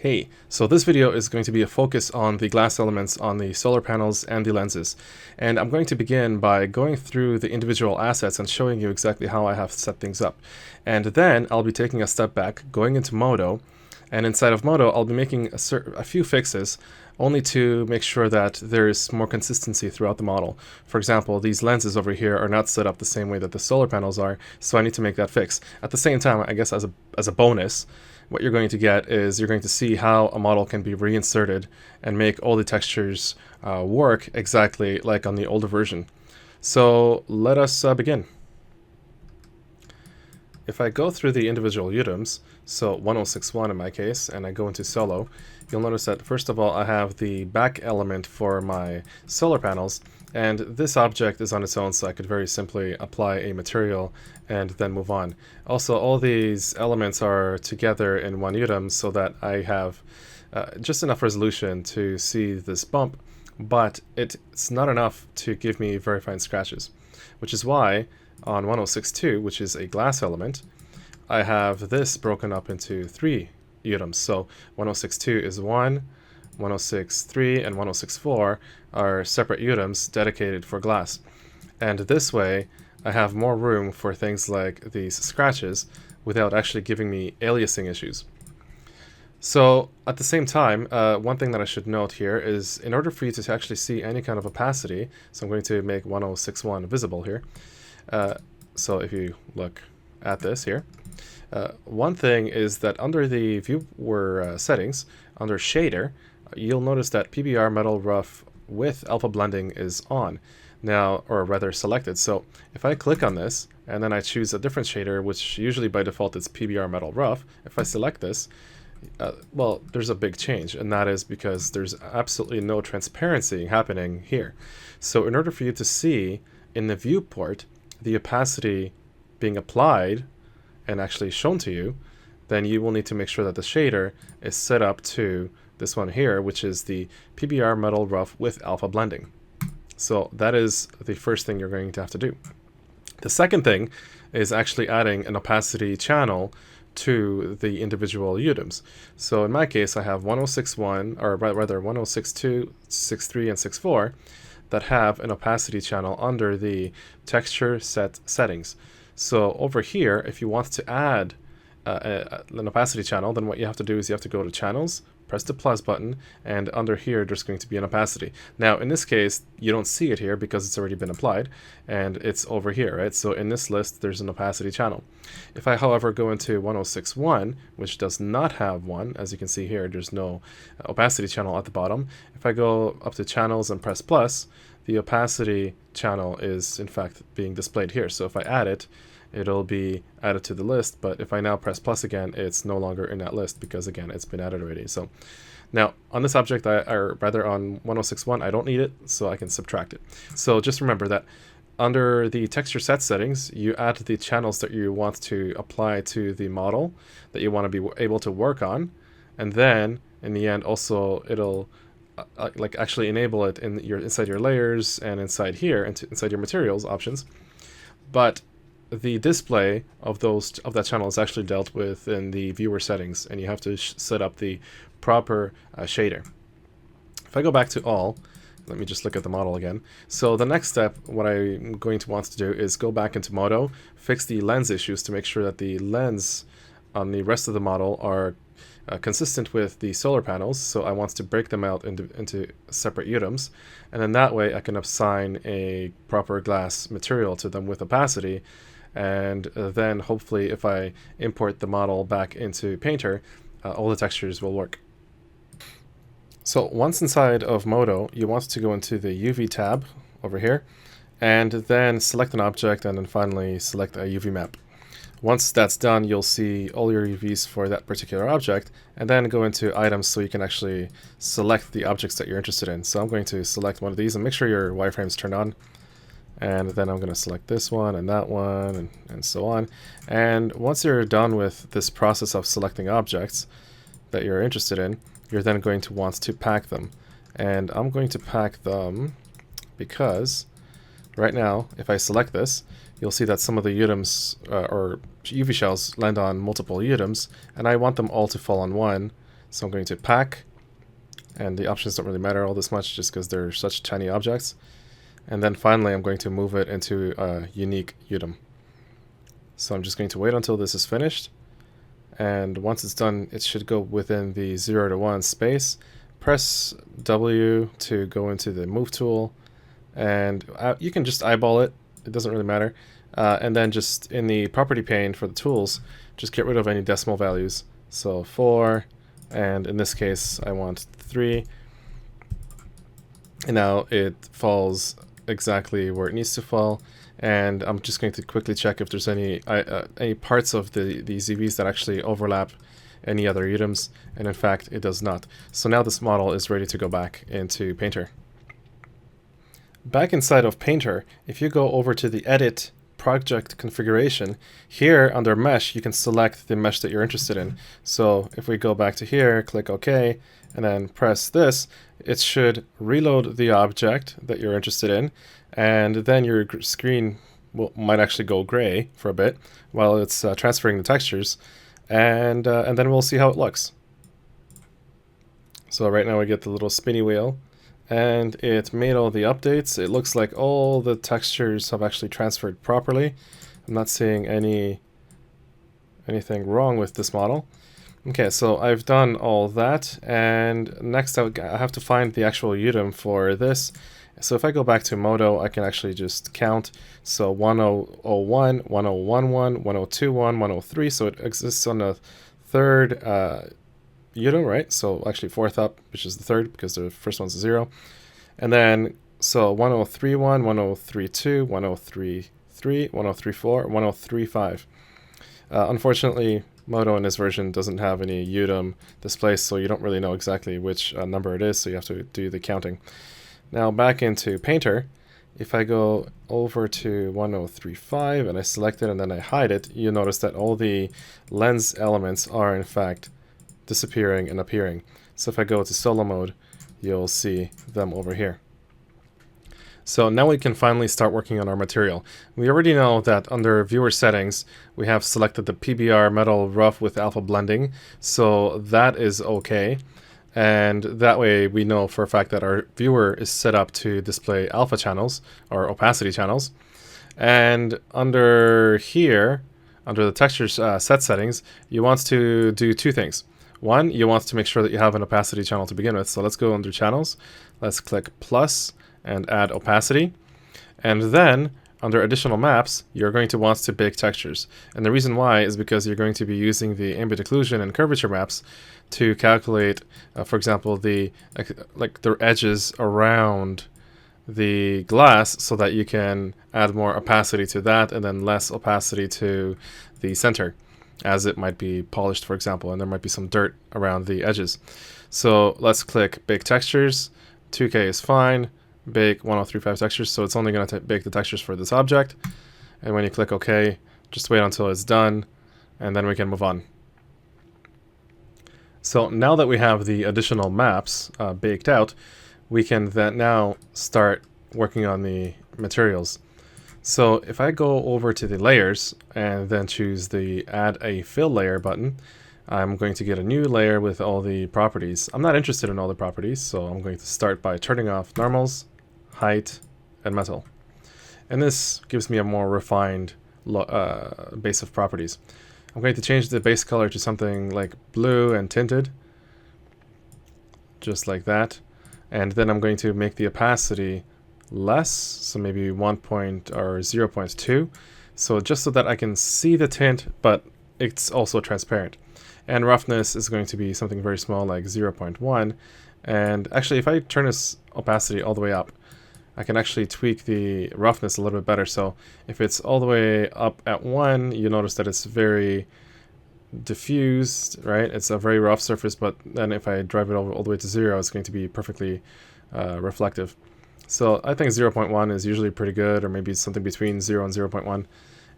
Hey, so this video is going to be a focus on the glass elements on the solar panels and the lenses. And I'm going to begin by going through the individual assets and showing you exactly how I have set things up. And then I'll be taking a step back, going into Modo, and inside of Modo I'll be making a few fixes only to make sure that there's more consistency throughout the model. For example, these lenses over here are not set up the same way that the solar panels are, so I need to make that fix. At the same time, I guess as a bonus, what you're going to get is you're going to see how a model can be reinserted and make all the textures work exactly like on the older version. So let us begin. If I go through the individual UDIMS, so 1061 in my case, and I go into solo, you'll notice that first of all I have the back element for my solar panels, and this object is on its own, so I could very simply apply a material and then move on. Also, all these elements are together in one UDIM so that I have just enough resolution to see this bump, but it's not enough to give me very fine scratches, which is why on 1062, which is a glass element, I have this broken up into 3 UDIMs. So 1062 is 1, 1063, and 1064 are separate UDIMs dedicated for glass. And this way, I have more room for things like these scratches without actually giving me aliasing issues. So at the same time, one thing that I should note here is in order for you to actually see any kind of opacity, so I'm going to make 1061 visible here. So if you look at this here, one thing is that under the viewer settings, under shader, you'll notice that PBR metal rough with alpha blending is on now, or rather selected. So if I click on this and then I choose a different shader, which usually by default is PBR metal rough, if I select this, well, there's a big change, and that is because there's absolutely no transparency happening here. So in order for you to see in the viewport the opacity being applied and actually shown to you, then you will need to make sure that the shader is set up to this one here, which is the PBR metal rough with alpha blending. So that is the first thing you're going to have to do. The second thing is actually adding an opacity channel to the individual UDIMs. So in my case, I have 1061, or rather 1062, 63, and 64 that have an opacity channel under the texture set settings. So over here, if you want to add an opacity channel, then what you have to do is you have to go to channels, press the plus button, and under here there's going to be an opacity. Now in this case you don't see it here because it's already been applied and it's over here, right? So in this list there's an opacity channel. If I however go into 1061, which does not have one, as you can see here there's no opacity channel at the bottom. If I go up to channels and press plus, the opacity channel is in fact being displayed here. So if I add it, it'll be added to the list, but if I now press plus again, it's no longer in that list because again it's been added already. So now on this object, or rather on 1061, I don't need it, so I can subtract it. So just remember that under the texture set settings, you add the channels that you want to apply to the model that you want to be able to work on, and then in the end also it'll like actually enable it in inside your layers and inside here inside your materials options. But the display of that channel is actually dealt with in the viewer settings, and you have to set up the proper shader. If I go back to all, let me just look at the model again. So the next step, what I'm going to want to do is go back into Modo, fix the lens issues to make sure that the lens on the rest of the model are consistent with the solar panels. So I want to break them out into separate UDIMs, and then that way I can assign a proper glass material to them with opacity. And then hopefully if I import the model back into Painter, all the textures will work. So once inside of Modo, you want to go into the UV tab over here, and then select an object, and then finally select a UV map. Once that's done, you'll see all your UVs for that particular object, and then go into items so you can actually select the objects that you're interested in. So I'm going to select one of these, and make sure your wireframe's turned on. And then I'm going to select this one and that one and so on. And once you're done with this process of selecting objects that you're interested in, you're then going to want to pack them. And I'm going to pack them because right now, if I select this, you'll see that some of the UDIMs or UV shells land on multiple UDIMs, and I want them all to fall on one So I'm going to pack, and the options don't really matter all this much just because they're such tiny objects. And then finally I'm going to move it into a unique UDIM. So I'm just going to wait until this is finished, and once it's done it should go within the 0 to 1 space. Press W to go into the move tool, and you can just eyeball it, it doesn't really matter. And then just in the property pane for the tools, just get rid of any decimal values. So 4, and in this case I want 3, and now it falls exactly where it needs to fall. And I'm just going to quickly check if there's any parts of the ZVs that actually overlap any other UDIMs, and in fact it does not. So now this model is ready to go back into Painter. Back inside of Painter, if you go over to the Edit Project Configuration, here under Mesh you can select the mesh that you're interested in. So if we go back to here, click OK, and then press this, it should reload the object that you're interested in, and then your screen might actually go gray for a bit while it's transferring the textures, and then we'll see how it looks. So right now we get the little spinny wheel, and it made all the updates. It looks like all the textures have actually transferred properly. I'm not seeing anything wrong with this model. Okay, so I've done all that, and next I have to find the actual UDIM for this. So if I go back to Modo, I can actually just count. So 1001, 1011, 1021, 103. So it exists on the third UDIM, right? So actually fourth up, which is the third because the first one's a 0. And then so 1031, 1032, 1033, 1034, 1035. Unfortunately, Modo in this version doesn't have any UDIM displays, so you don't really know exactly which number it is, so you have to do the counting. Now back into Painter, if I go over to 1035 and I select it and then I hide it, you'll notice that all the lens elements are in fact disappearing and appearing. So if I go to solo mode, you'll see them over here. So now we can finally start working on our material. We already know that under viewer settings, we have selected the PBR metal rough with alpha blending, so that is okay. And that way we know for a fact that our viewer is set up to display alpha channels or opacity channels. And under here, under the textures set settings, you want to do two things. One, you want to make sure that you have an opacity channel to begin with. So let's go under channels, let's click plus and add opacity. And then under additional maps, you're going to want to bake textures. And the reason why is because you're going to be using the ambient occlusion and curvature maps to calculate, for example, the edges around the glass, so that you can add more opacity to that and then less opacity to the center, as it might be polished, for example, and there might be some dirt around the edges. So let's click Bake Textures. 2K is fine. Bake 1035 textures, so it's only going to bake the textures for this object. And when you click OK, just wait until it's done, and then we can move on. So now that we have the additional maps baked out, we can then now start working on the materials. So if I go over to the layers and then choose the add a fill layer button, I'm going to get a new layer with all the properties. I'm not interested in all the properties, so I'm going to start by turning off normals, height, and metal. And this gives me a more refined base of properties. I'm going to change the base color to something like blue and tinted, just like that. And then I'm going to make the opacity less, so maybe 0.2, so just so that I can see the tint, but it's also transparent. And roughness is going to be something very small, like 0.1. And actually, if I turn this opacity all the way up, I can actually tweak the roughness a little bit better. So if it's all the way up at 1, you notice that it's very diffused, right? It's a very rough surface, but then if I drive it over all the way to 0, it's going to be perfectly reflective. So I think 0.1 is usually pretty good, or maybe something between 0 and 0.1.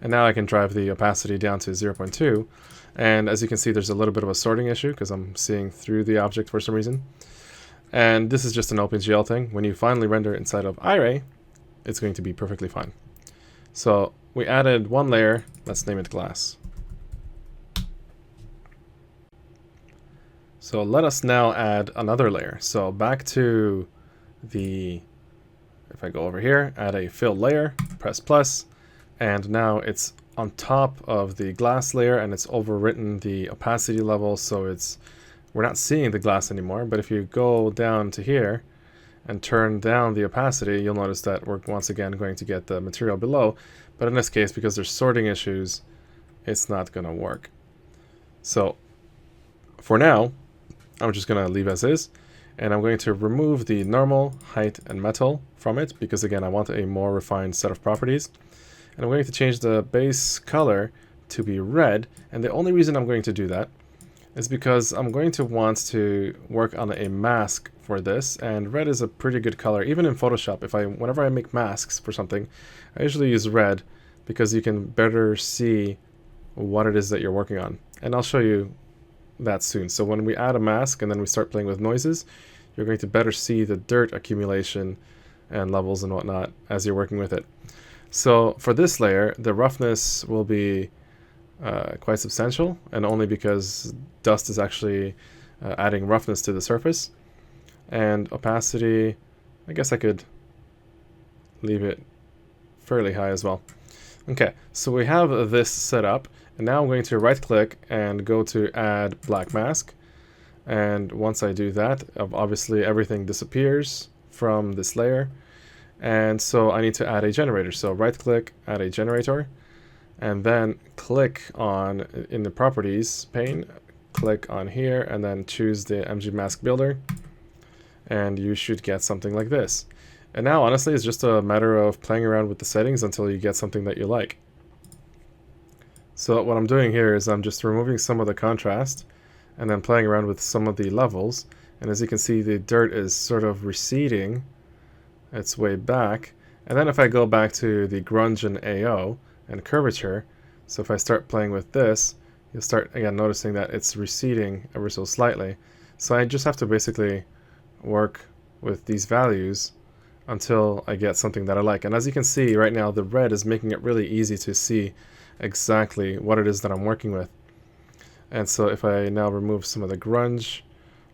And now I can drive the opacity down to 0.2. And as you can see, there's a little bit of a sorting issue because I'm seeing through the object for some reason. And this is just an OpenGL thing. When you finally render inside of Iray, it's going to be perfectly fine. So we added one layer. Let's name it glass. So let us now add another layer. So back to the, if I go over here, add a fill layer, press plus, and now it's on top of the glass layer and it's overwritten the opacity level, so we're not seeing the glass anymore. But if you go down to here and turn down the opacity, you'll notice that we're once again going to get the material below. But in this case, because there's sorting issues, it's not going to work. So for now, I'm just going to leave as is, and I'm going to remove the normal, height, and metal from it, because again, I want a more refined set of properties. And I'm going to change the base color to be red, and the only reason I'm going to do that is because I'm going to want to work on a mask for this, and red is a pretty good color. Even in Photoshop, whenever I make masks for something, I usually use red because you can better see what it is that you're working on. And I'll show you that soon. So when we add a mask and then we start playing with noises, you're going to better see the dirt accumulation and levels and whatnot as you're working with it. So for this layer, the roughness will be quite substantial, and only because dust is actually adding roughness to the surface. And opacity, I guess I could leave it fairly high as well. Okay, so we have this set up, and now I'm going to right click and go to add black mask. And once I do that, obviously everything disappears from this layer. And so I need to add a generator. So right click, add a generator, and then click on, in the properties pane, click on here, and then choose the MG mask builder. And you should get something like this. And now, honestly, it's just a matter of playing around with the settings until you get something that you like. So what I'm doing here is I'm just removing some of the contrast and then playing around with some of the levels. And as you can see, the dirt is sort of receding its way back. And then if I go back to the grunge and AO and curvature, so if I start playing with this, you'll start again noticing that it's receding ever so slightly. So I just have to basically work with these values until I get something that I like. And as you can see right now, the red is making it really easy to see exactly what it is that I'm working with. And so if I now remove some of the grunge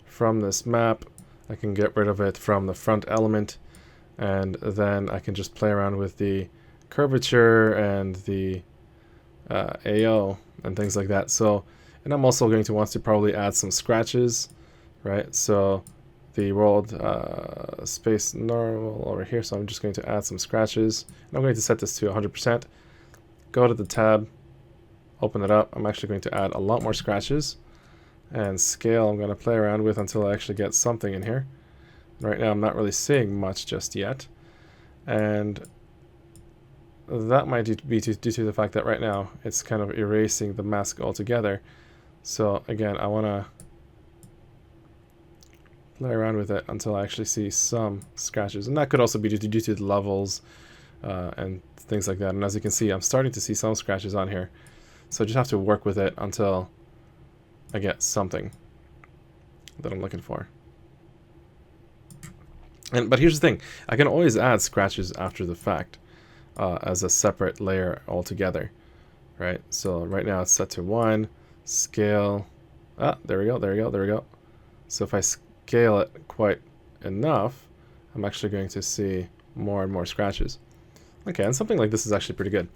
from this map, I can get rid of it from the front element, and then I can just play around with the curvature and the AO and things like that. So, and I'm also going to want to probably add some scratches, right? So the world space normal over here, so I'm just going to add some scratches. And I'm going to set this to 100%. Go to the tab, open it up. I'm actually going to add a lot more scratches. And scale I'm going to play around with until I actually get something in here. Right now I'm not really seeing much just yet. And that might be due to the fact that right now it's kind of erasing the mask altogether. So again, I want to play around with it until I actually see some scratches. And that could also be due to the levels and things like that. And as you can see, I'm starting to see some scratches on here. So I just have to work with it until I get something that I'm looking for. But here's the thing, I can always add scratches after the fact as a separate layer altogether, right? So right now it's set to 1, scale, there we go. So if I scale it quite enough, I'm actually going to see more and more scratches. Okay, and something like this is actually pretty good.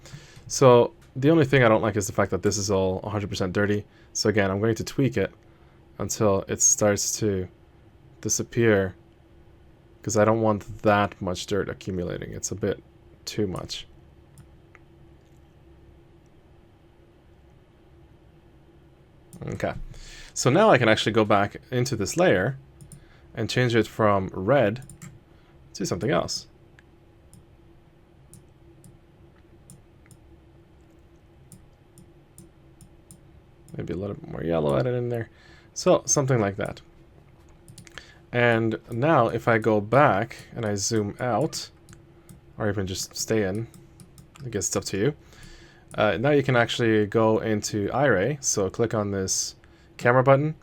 So the only thing I don't like is the fact that this is all 100% dirty. So again, I'm going to tweak it until it starts to disappear, because I don't want that much dirt accumulating. It's a bit too much. Okay, so now I can actually go back into this layer and change it from red to something else. Maybe a little bit more yellow added in there. So something like that. And now if I go back and I zoom out, or even just stay in, I guess it's up to you. Now you can actually go into iRay. So click on this camera button,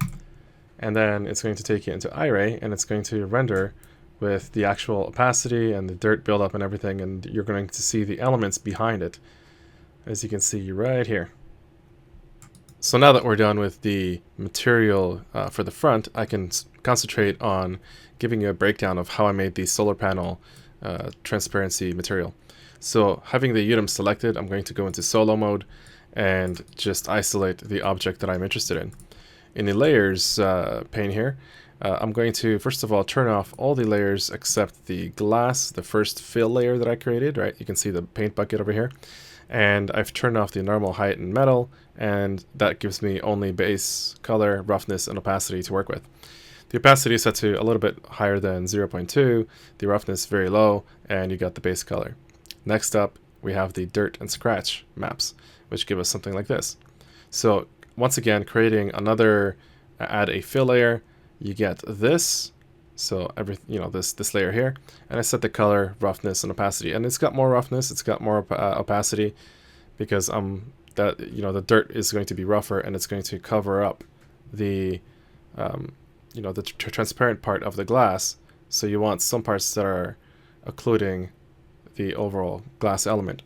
and then it's going to take you into iRay, and it's going to render with the actual opacity and the dirt buildup and everything, and you're going to see the elements behind it, as you can see right here. So now that we're done with the material for the front, I can concentrate on giving you a breakdown of how I made the solar panel transparency material. So having the UDIMS selected, I'm going to go into solo mode and just isolate the object that I'm interested in. In the layers pane here, I'm going to first of all turn off all the layers except the glass, the first fill layer that I created, right? You can see the paint bucket over here. And I've turned off the normal height and metal, and that gives me only base, color, roughness, and opacity to work with. The opacity is set to a little bit higher than 0.2, the roughness very low, and you got the base color. Next up, we have the dirt and scratch maps, which give us something like this. So once again, creating another, add a fill layer, you get this. So this layer here, and I set the color, roughness, and opacity, and it's got more roughness, it's got more opacity, because the dirt is going to be rougher, and it's going to cover up the the transparent part of the glass. So you want some parts that are occluding the overall glass element.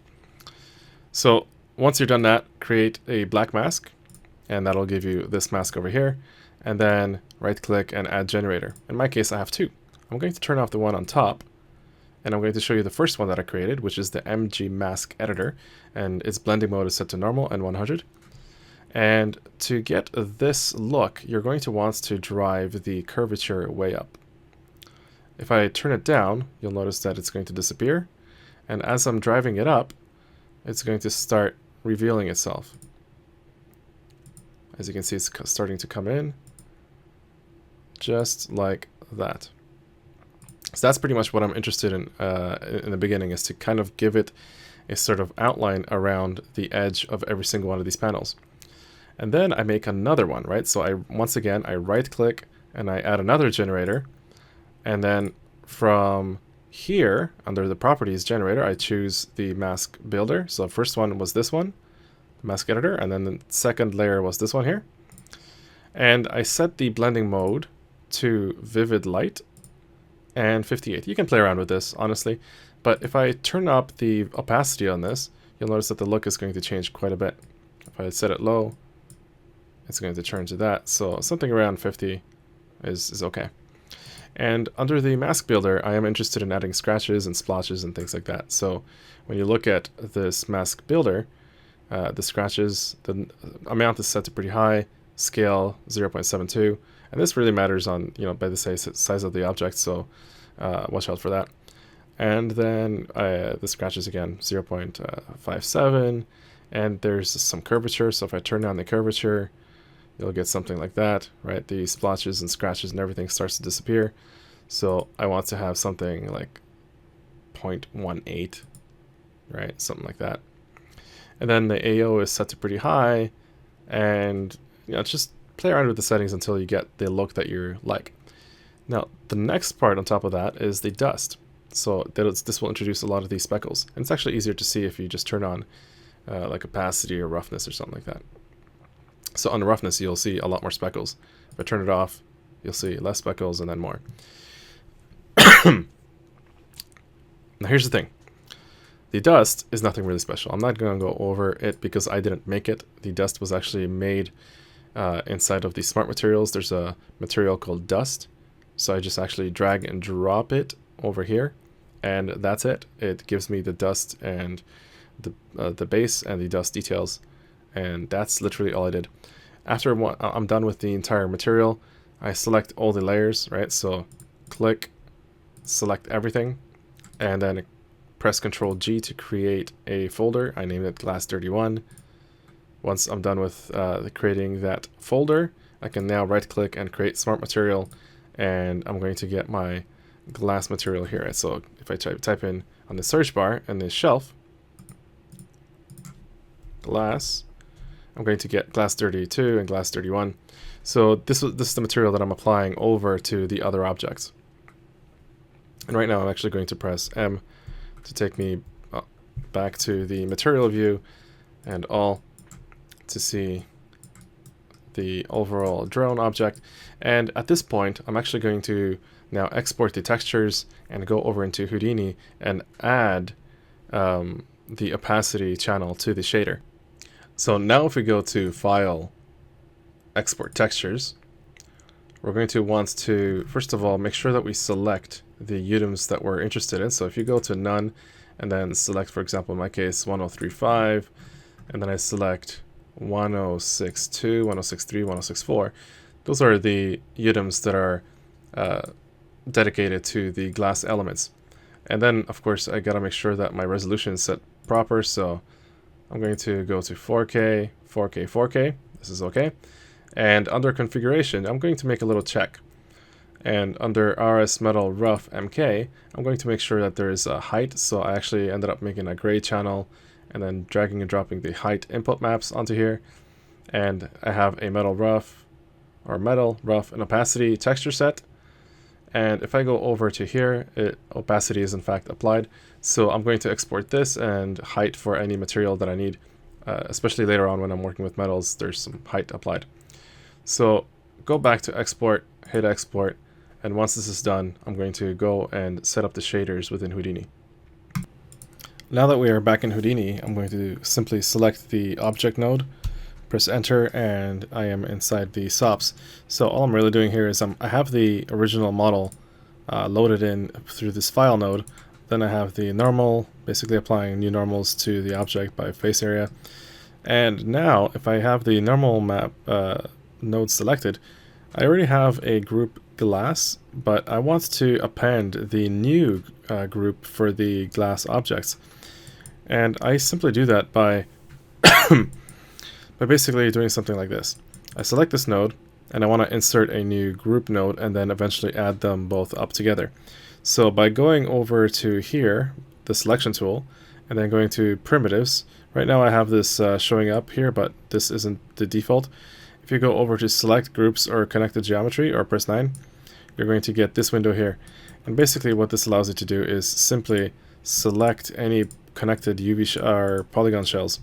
So once you're done that, create a black mask, and that'll give you this mask over here. And then right click and add generator. In my case, I have two. I'm going to turn off the one on top, and I'm going to show you the first one that I created, which is the MG mask editor, and its blending mode is set to normal and 100. And to get this look, you're going to want to drive the curvature way up. If I turn it down, you'll notice that it's going to disappear, and as I'm driving it up, it's going to start revealing itself. As you can see, it's starting to come in. Just like that. So that's pretty much what I'm interested in the beginning, is to kind of give it a sort of outline around the edge of every single one of these panels. And then I make another one, right? So once again, I right click and I add another generator. And then from here, under the properties generator, I choose the mask builder. So the first one was this one, mask editor, and then the second layer was this one here. And I set the blending mode to vivid light and 58. You can play around with this, honestly, but if I turn up the opacity on this, you'll notice that the look is going to change quite a bit. If I set it low, it's going to turn to that, so something around 50 is okay. And under the mask builder, I am interested in adding scratches and splotches and things like that. So when you look at this mask builder, the scratches, the amount is set to pretty high, scale 0.72, and this really matters on, by the size of the object, so watch out for that. And then the scratches again, 0.57, and there's some curvature, so if I turn down the curvature, you'll get something like that, right? The splotches and scratches and everything starts to disappear. So I want to have something like 0.18, right? Something like that. And then the AO is set to pretty high, and just play around with the settings until you get the look that you like. Now, the next part on top of that is the dust. So this will introduce a lot of these speckles. And it's actually easier to see if you just turn on like opacity or roughness or something like that. So on the roughness, you'll see a lot more speckles. If I turn it off, you'll see less speckles and then more. Now here's the thing. The dust is nothing really special. I'm not going to go over it because I didn't make it. The dust was actually made inside of the smart materials. There's a material called dust. So I just actually drag and drop it over here, and that's it. It gives me the dust and the base and the dust details, and that's literally all I did. After I'm done with the entire material, I select all the layers, right? So click, select everything, and then press Ctrl G to create a folder. I named it Glass 31. Once I'm done with creating that folder, I can now right click and create smart material, and I'm going to get my glass material here. So if I type in on the search bar and the shelf, glass, I'm going to get glass 32 and glass 31. So this is the material that I'm applying over to the other objects. And right now I'm actually going to press M to take me back to the material view and all to see the overall drone object. And at this point, I'm actually going to now export the textures and go over into Houdini and add the opacity channel to the shader. So now if we go to File, export textures, we're going to want to, first of all, make sure that we select the UDIMS that we're interested in. So if you go to none and then select, for example, in my case, 1035, and then I select 1062, 1063, 1064, those are the UDIMS that are dedicated to the glass elements. And then, of course, I gotta make sure that my resolution is set proper, so I'm going to go to 4K, 4K, 4K. This is okay. And under configuration, I'm going to make a little check. And under RS Metal Rough MK, I'm going to make sure that there is a height. So I actually ended up making a gray channel and then dragging and dropping the height input maps onto here. And I have a metal rough, or metal rough and opacity texture set. And if I go over to here, opacity is in fact applied. So I'm going to export this and height for any material that I need, especially later on when I'm working with metals, there's some height applied. So go back to export, hit export, and once this is done, I'm going to go and set up the shaders within Houdini. Now that we are back in Houdini, I'm going to simply select the object node, press enter, and I am inside the SOPs. So all I'm really doing here is I have the original model loaded in through this file node. Then I have the normal, basically applying new normals to the object by face area. And now if I have the normal map node selected, I already have a group glass, but I want to append the new group for the glass objects. And I simply do that by basically doing something like this. I select this node and I want to insert a new group node and then eventually add them both up together. So by going over to here, the selection tool, and then going to primitives, right now I have this showing up here, but this isn't the default. If you go over to select groups or connected geometry or press 9, you're going to get this window here. And basically what this allows you to do is simply select any connected UV or polygon shells.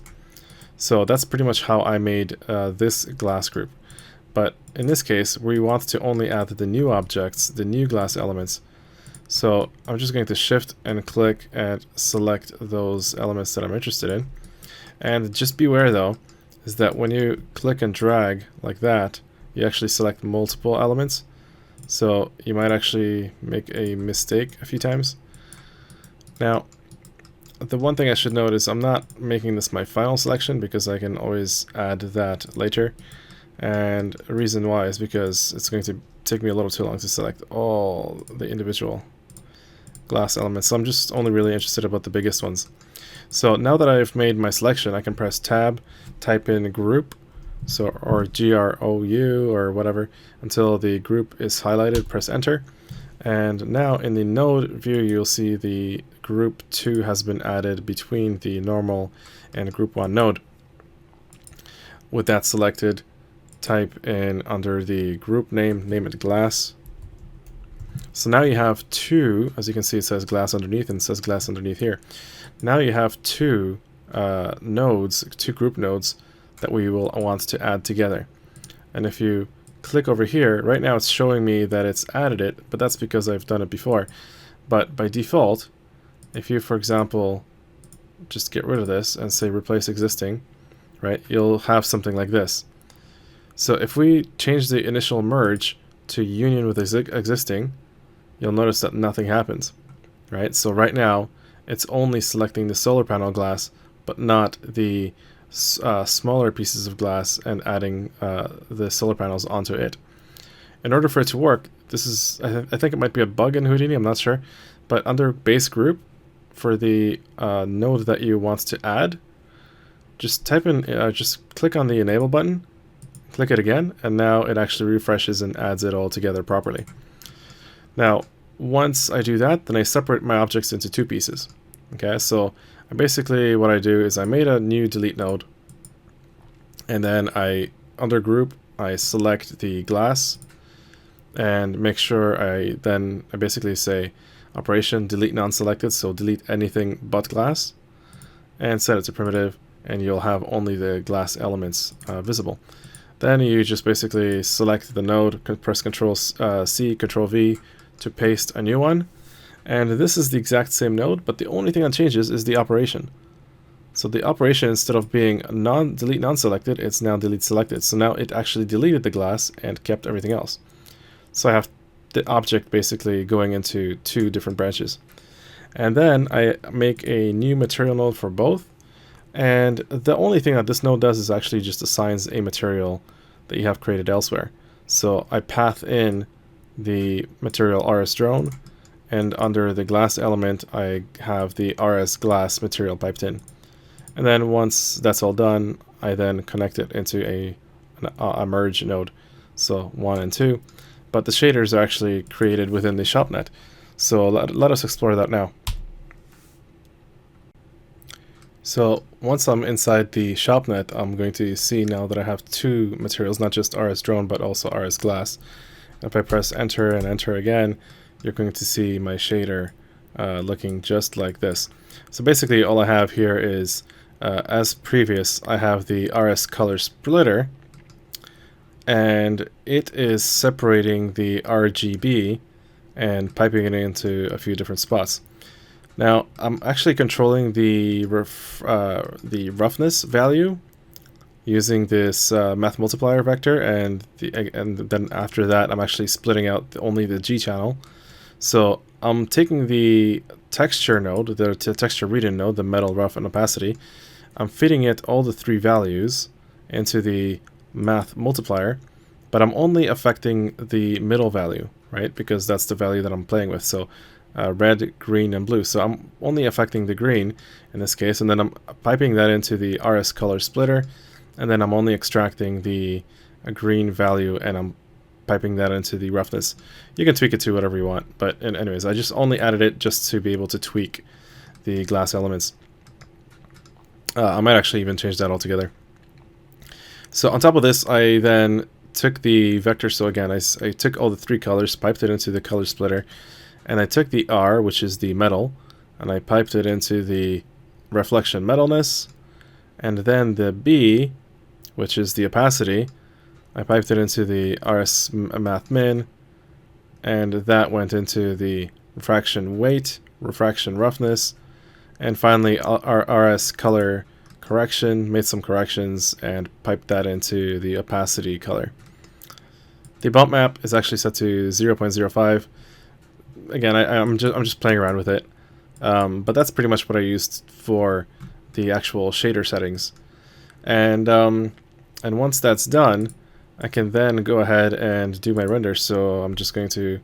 So that's pretty much how I made this glass group. But in this case, we want to only add the new objects, the new glass elements. So I'm just going to shift and click and select those elements that I'm interested in. And just beware though, is that when you click and drag like that, you actually select multiple elements. So you might actually make a mistake a few times. Now, the one thing I should note is I'm not making this my final selection because I can always add that later. And the reason why is because it's going to take me a little too long to select all the individual glass elements. So I'm just only really interested about the biggest ones. So now that I've made my selection, I can press tab, type in group, so or GROU or whatever, until the group is highlighted, press enter. And now in the node view, you'll see the group 2 has been added between the normal and group 1 node. With that selected, type in under the group name, name it glass. So now you have two, as you can see it says glass underneath and it says glass underneath here. Now you have two nodes, two group nodes that we will want to add together. And if you click over here, right now it's showing me that it's added it, but that's because I've done it before. But by default, if you, for example, just get rid of this and say replace existing, right, you'll have something like this. So if we change the initial merge to union with existing, you'll notice that nothing happens, right? So right now, it's only selecting the solar panel glass, but not the smaller pieces of glass and adding the solar panels onto it. In order for it to work, this is, I think it might be a bug in Houdini, I'm not sure, but under base group, for the node that you want to add, just type in, just click on the enable button, click it again, and now it actually refreshes and adds it all together properly. Now, once I do that, then I separate my objects into two pieces. Okay, so basically what I do is I made a new delete node, and then under group, I select the glass, and make sure I basically say operation delete non-selected, so delete anything but glass, and set it to primitive, and you'll have only the glass elements visible. Then you just basically select the node, press Ctrl C, Ctrl V to paste a new one. And this is the exact same node, but the only thing that changes is the operation. So the operation, instead of being delete non-selected, it's now delete selected. So now it actually deleted the glass and kept everything else. So I have the object basically going into two different branches. And then I make a new material node for both. And the only thing that this node does is actually just assigns a material that you have created elsewhere. So I path in the material RS drone, and under the glass element I have the RS glass material piped in. And then once that's all done, I then connect it into a merge node, so 1 and 2. But the shaders are actually created within the shopnet. So let us explore that now. So once I'm inside the shopnet, I'm going to see now that I have two materials, not just RS drone, but also RS glass. If I press enter and enter again, you're going to see my shader looking just like this. So basically all I have here is, as previous, I have the RS color splitter, and it is separating the RGB and piping it into a few different spots. Now I'm actually controlling the roughness value using this math multiplier vector, and then after that I'm actually splitting out only the G channel. So I'm taking the texture node, the texture read-in node, the metal, rough, and opacity. I'm feeding it all the three values into the math multiplier, but I'm only affecting the middle value, right? Because that's the value that I'm playing with. So red, green, and blue. So I'm only affecting the green in this case, and then I'm piping that into the RS color splitter, and then I'm only extracting the green value, and I'm piping that into the roughness. You can tweak it to whatever you want, but anyways, I just only added it just to be able to tweak the glass elements. I might actually even change that altogether. So on top of this, I then took the vector. So again, I took all the three colors, piped it into the color splitter, and I took the R, which is the metal, and I piped it into the reflection metalness, and then the B, which is the opacity, I piped it into the RS math min, and that went into the refraction weight, refraction roughness, and finally our RS color correction, made some corrections, and piped that into the opacity color. The bump map is actually set to 0.05. Again, I'm just playing around with it, but that's pretty much what I used for the actual shader settings. And once that's done, I can then go ahead and do my render. So I'm just going to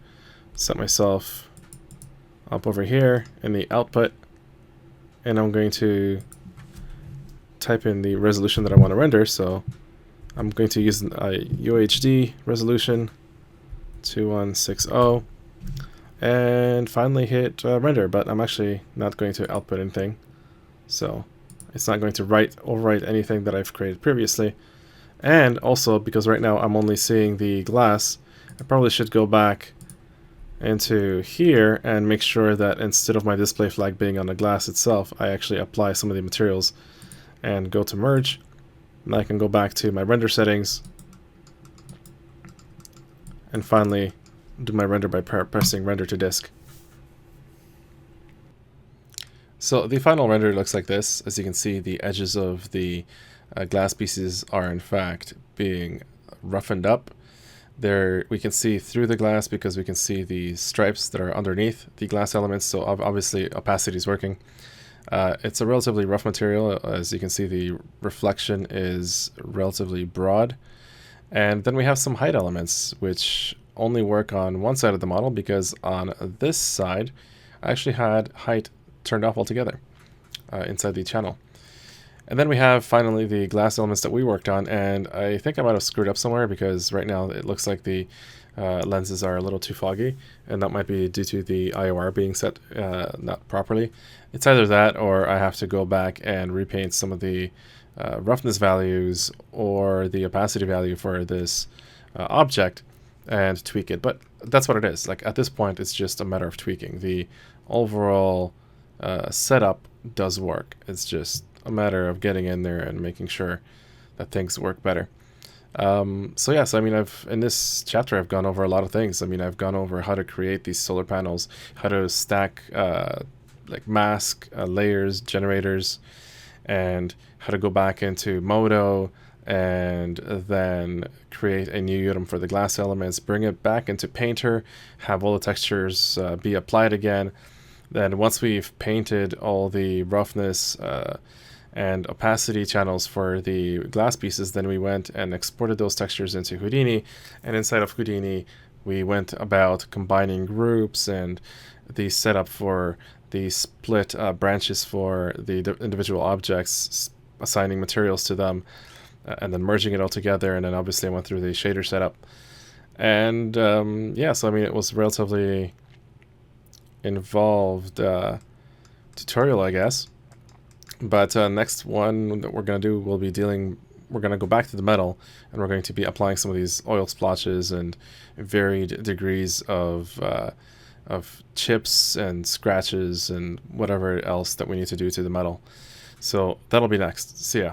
set myself up over here in the output, and I'm going to type in the resolution that I want to render. So I'm going to use a UHD resolution 2160, and finally hit render. But I'm actually not going to output anything, so it's not going to overwrite anything that I've created previously. And also, because right now I'm only seeing the glass, I probably should go back into here and make sure that instead of my display flag being on the glass itself, I actually apply some of the materials, and go to merge. And I can go back to my render settings and finally do my render by pressing render to disk. So the final render looks like this. As you can see, the edges of the glass pieces are in fact being roughened up. There we can see through the glass because we can see the stripes that are underneath the glass elements, so obviously opacity is working. It's a relatively rough material. As you can see, the reflection is relatively broad. And then we have some height elements which only work on one side of the model, because on this side I actually had height turned off altogether inside the channel. And then we have finally the glass elements that we worked on, and I think I might have screwed up somewhere because right now it looks like the lenses are a little too foggy, and that might be due to the IOR being set not properly. It's either that or I have to go back and repaint some of the roughness values or the opacity value for this object and tweak it. But that's what it is. Like at this point, it's just a matter of tweaking. The overall setup does work. It's just a matter of getting in there and making sure that things work better. So yes, I mean, in this chapter I've gone over a lot of things. I mean, I've gone over how to create these solar panels, how to stack like mask layers, generators, and how to go back into Modo and then create a new UDIM for the glass elements, bring it back into Painter, have all the textures be applied again. Then once we've painted all the roughness and opacity channels for the glass pieces, then we went and exported those textures into Houdini, and inside of Houdini we went about combining groups and the setup for the split branches for the individual objects, assigning materials to them, and then merging it all together. And then obviously I went through the shader setup. And yeah, so I mean, it was relatively involved tutorial, I guess. But next one that we're going to do, we're going to go back to the metal, and we're going to be applying some of these oil splotches and varied degrees of chips and scratches and whatever else that we need to do to the metal. So that'll be next. See ya.